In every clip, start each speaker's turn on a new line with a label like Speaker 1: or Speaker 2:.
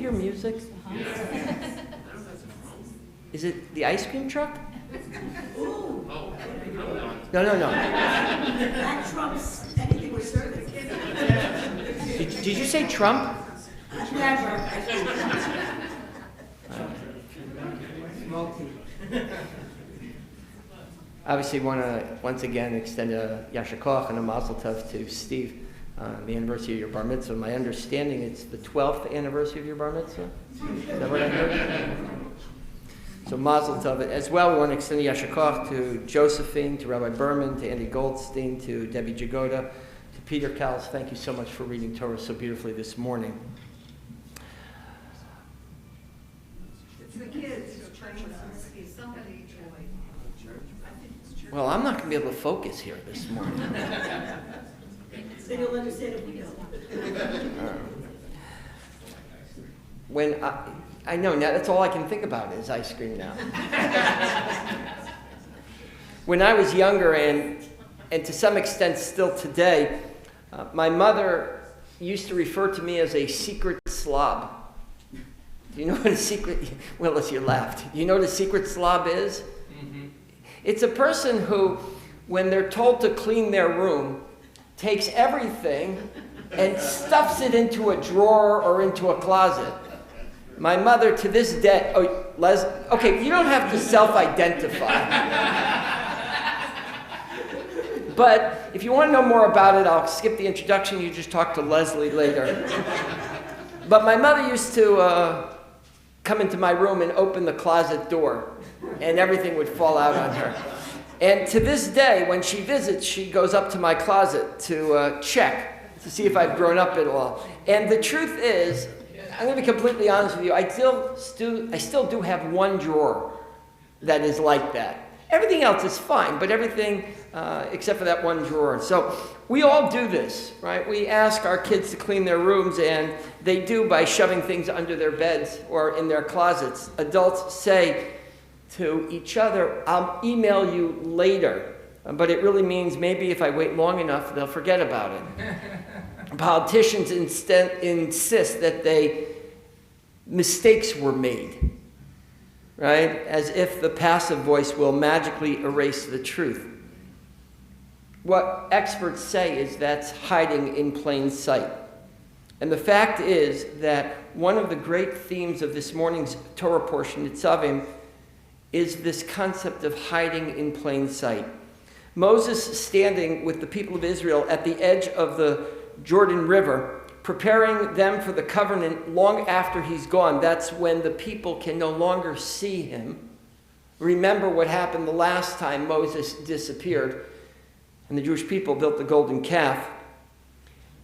Speaker 1: hear music? Is it the ice cream truck? No.
Speaker 2: That trumps anything we're serving.
Speaker 1: Did you say Trump?
Speaker 2: Never.
Speaker 1: Obviously, want to once again extend a yasher koach and a mazel tov to Steve, the anniversary of your bar mitzvah. My understanding, it's the 12th anniversary of your bar mitzvah. Is that what I heard? So mazel tov. As well, we want to extend a yasher koach to Josephine, to Rabbi Berman, to Andy Goldstein, to Debbie Jagoda, to Peter Kals. Thank you so much for reading Torah so beautifully this morning.
Speaker 2: It's the kids.
Speaker 1: Well, I'm not going to be able to focus here this morning.
Speaker 2: So you'll understand if we don't.
Speaker 1: When I know now, that's all I can think about is ice cream now. When I was younger, and to some extent still today, my mother used to refer to me as a secret slob. Do you know what a secret? Willis, you laughed. Do you know what a secret slob is? Mm-hmm. It's a person who, when they're told to clean their room, takes everything and stuffs it into a drawer or into a closet. My mother, to this day, okay, you don't have to self-identify. But if you want to know more about it, I'll skip the introduction. You just talk to Leslie later. But my mother used to come into my room and open the closet door, and everything would fall out on her. And to this day, when she visits, she goes up to my closet to check to see if I've grown up at all. And the truth is, I'm going to be completely honest with you, I still do have one drawer that is like that. Everything else is fine, but everything except for that one drawer. So we all do this, right? We ask our kids to clean their rooms, and they do by shoving things under their beds or in their closets. Adults say to each other, I'll email you later. But it really means maybe if I wait long enough, they'll forget about it. Politicians insist that mistakes were made, right? As if the passive voice will magically erase the truth. What experts say is that's hiding in plain sight. And the fact is that one of the great themes of this morning's Torah portion, Nitzavim, is this concept of hiding in plain sight. Moses standing with the people of Israel at the edge of the Jordan River, preparing them for the covenant long after he's gone. That's when the people can no longer see him. Remember what happened the last time Moses disappeared and the Jewish people built the golden calf.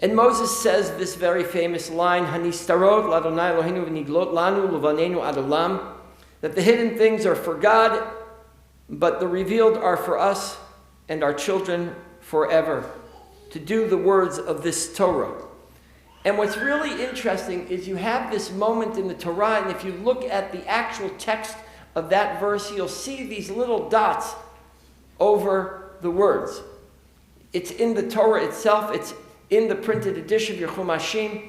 Speaker 1: And Moses says this very famous line, Hanistarot l'Adonai Eloheinu v'niglot lanu levanenu ad olam, that the hidden things are for God, but the revealed are for us and our children forever, to do the words of this Torah. And what's really interesting is you have this moment in the Torah, and if you look at the actual text of that verse, you'll see these little dots over the words. It's in the Torah itself, it's in the printed edition of your Chumashim,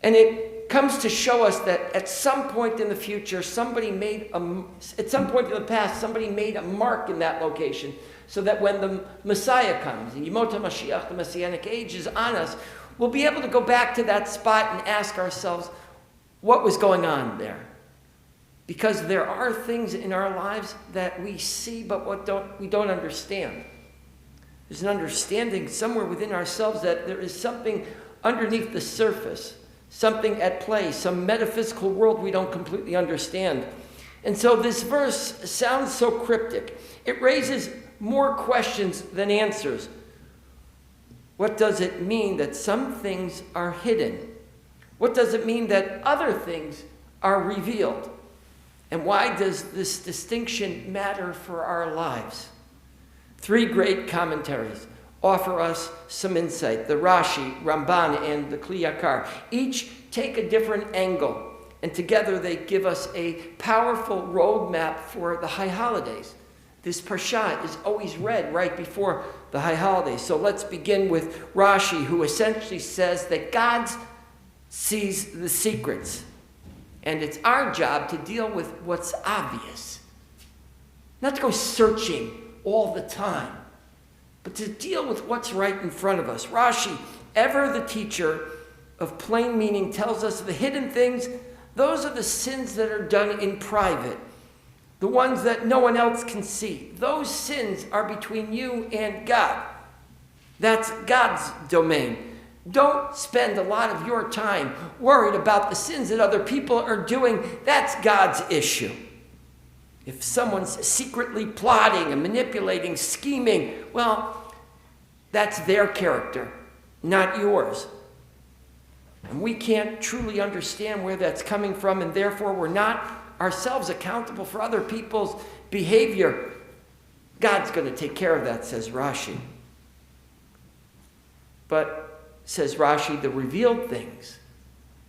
Speaker 1: and it comes to show us that at some point in the future, at some point in the past, somebody made a mark in that location, so that when the Messiah comes, the Yemot HaMashiach, the Messianic age is on us, we'll be able to go back to that spot and ask ourselves, what was going on there? Because there are things in our lives that we see, but we don't understand. There's an understanding somewhere within ourselves that there is something underneath the surface, something at play, some metaphysical world we don't completely understand. And so this verse sounds so cryptic. It raises more questions than answers. What does it mean that some things are hidden? What does it mean that other things are revealed? And why does this distinction matter for our lives? 3 great commentaries offer us some insight. The Rashi, Ramban, and the Kli Yakar. Each take a different angle, and together they give us a powerful roadmap for the high holidays. This parsha is always read right before the high holidays. So let's begin with Rashi, who essentially says that God sees the secrets. And it's our job to deal with what's obvious. Not to go searching all the time, but to deal with what's right in front of us. Rashi, ever the teacher of plain meaning, tells us the hidden things, those are the sins that are done in private, the ones that no one else can see. Those sins are between you and God. That's God's domain. Don't spend a lot of your time worried about the sins that other people are doing. That's God's issue. If someone's secretly plotting and manipulating, scheming, well, that's their character, not yours. And we can't truly understand where that's coming from, and therefore we're not ourselves accountable for other people's behavior. God's going to take care of that, says Rashi. But, says Rashi, the revealed things,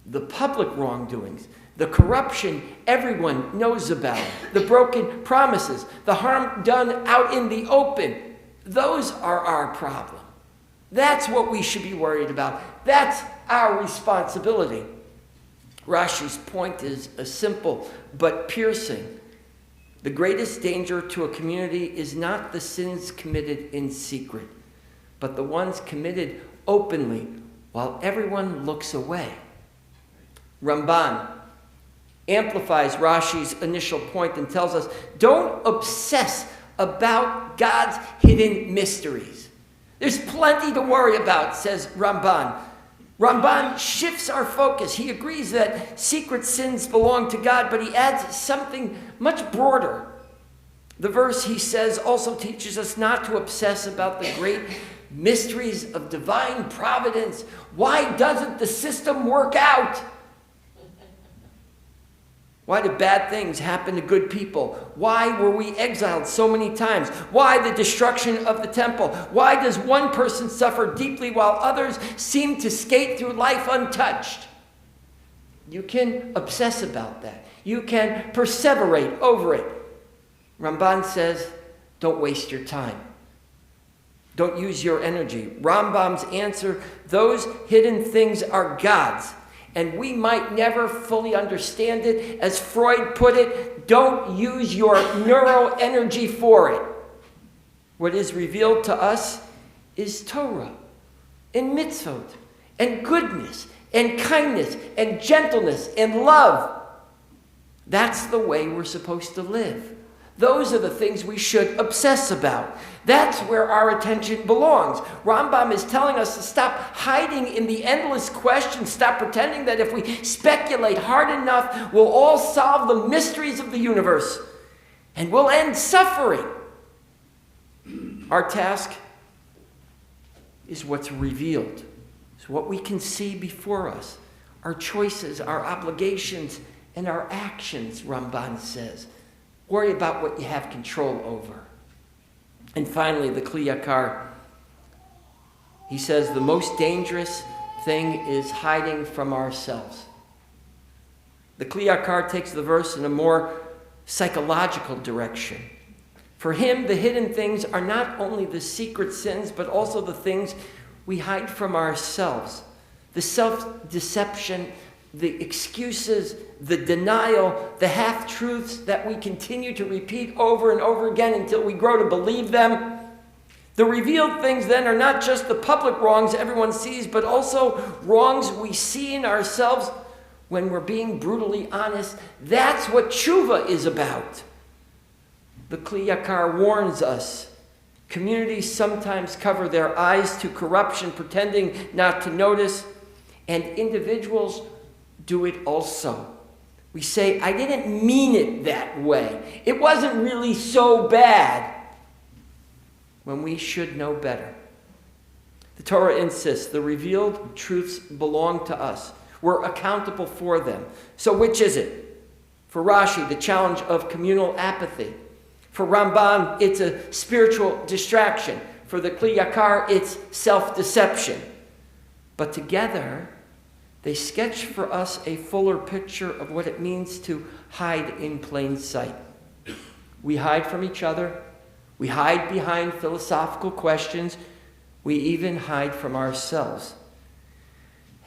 Speaker 1: the public wrongdoings, the corruption everyone knows about, the broken promises, the harm done out in the open, those are our problem. That's what we should be worried about. That's our responsibility. Rashi's point is a simple but piercing. The greatest danger to a community is not the sins committed in secret, but the ones committed openly while everyone looks away. Ramban amplifies Rashi's initial point and tells us, don't obsess about God's hidden mysteries. There's plenty to worry about, says Ramban. Ramban shifts our focus. He agrees that secret sins belong to God, but he adds something much broader. The verse, he says, also teaches us not to obsess about the great mysteries of divine providence. Why doesn't the system work out? Why do bad things happen to good people? Why were we exiled so many times? Why the destruction of the temple? Why does one person suffer deeply while others seem to skate through life untouched? You can obsess about that. You can perseverate over it. Ramban says, don't waste your time. Don't use your energy. Rambam's answer, those hidden things are God's. And we might never fully understand it. As Freud put it, don't use your neural energy for it. What is revealed to us is Torah and mitzvot and goodness and kindness and gentleness and love. That's the way we're supposed to live. Those are the things we should obsess about. That's where our attention belongs. Rambam is telling us to stop hiding in the endless questions, stop pretending that if we speculate hard enough, we'll all solve the mysteries of the universe and we'll end suffering. Our task is what's revealed. It's what we can see before us. Our choices, our obligations, and our actions, Ramban says. Worry about what you have control over. And finally, the Kli Yakar, he says the most dangerous thing is hiding from ourselves. The Kli Yakar takes the verse in a more psychological direction. For him, the hidden things are not only the secret sins, but also the things we hide from ourselves. The self-deception, the excuses, the denial, the half-truths that we continue to repeat over and over again until we grow to believe them. The revealed things then are not just the public wrongs everyone sees, but also wrongs we see in ourselves when we're being brutally honest. That's what tshuva is about. The Kli Yakar warns us. Communities sometimes cover their eyes to corruption, pretending not to notice, and individuals do it also. We say, I didn't mean it that way. It wasn't really so bad. When we should know better. The Torah insists the revealed truths belong to us. We're accountable for them. So which is it? For Rashi, the challenge of communal apathy. For Ramban, it's a spiritual distraction. For the Kli Yakar, it's self-deception. But together, they sketch for us a fuller picture of what it means to hide in plain sight. We hide from each other. We hide behind philosophical questions. We even hide from ourselves.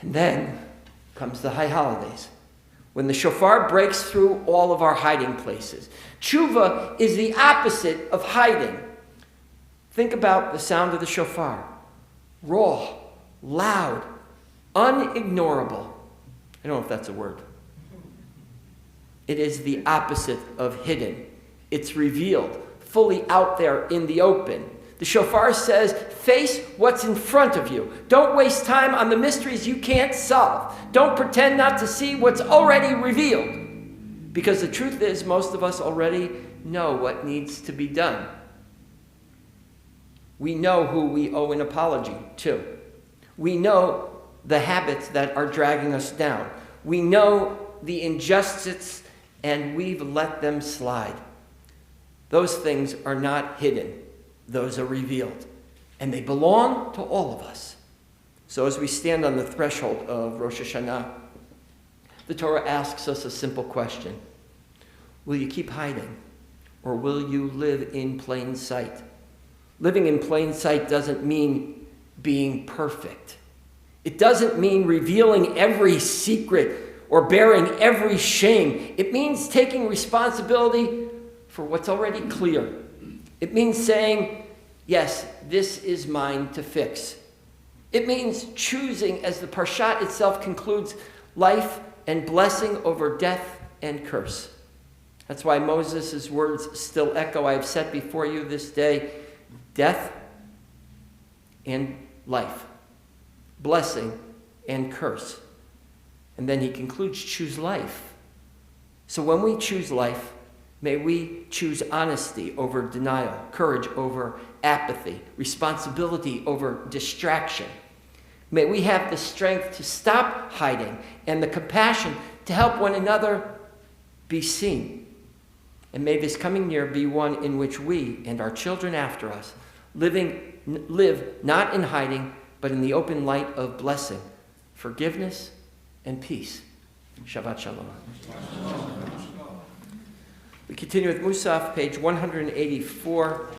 Speaker 1: And then comes the high holidays. when the shofar breaks through all of our hiding places. Tshuva is the opposite of hiding. Think about the sound of the shofar. Raw, loud, unignorable. I don't know if that's a word. It is the opposite of hidden. It's revealed, fully out there in the open. The shofar says, face what's in front of you. Don't waste time on the mysteries you can't solve. Don't pretend not to see what's already revealed. Because the truth is, most of us already know what needs to be done. We know who we owe an apology to. We know the habits that are dragging us down. We know the injustice, and we've let them slide. Those things are not hidden. Those are revealed. And they belong to all of us. So as we stand on the threshold of Rosh Hashanah, the Torah asks us a simple question. Will you keep hiding, or will you live in plain sight? Living in plain sight doesn't mean being perfect. It doesn't mean revealing every secret or bearing every shame. It means taking responsibility for what's already clear. It means saying, yes, this is mine to fix. It means choosing, as the Parshat itself concludes, life and blessing over death and curse. That's why Moses' words still echo, I have set before you this day death and life, blessing and curse. And then he concludes, choose life. So when we choose life, may we choose honesty over denial, courage over apathy, responsibility over distraction. May we have the strength to stop hiding and the compassion to help one another be seen. And may this coming year be one in which we and our children after us live not in hiding, but in the open light of blessing, forgiveness, and peace. Shabbat Shalom. We continue with Musaf, page 184.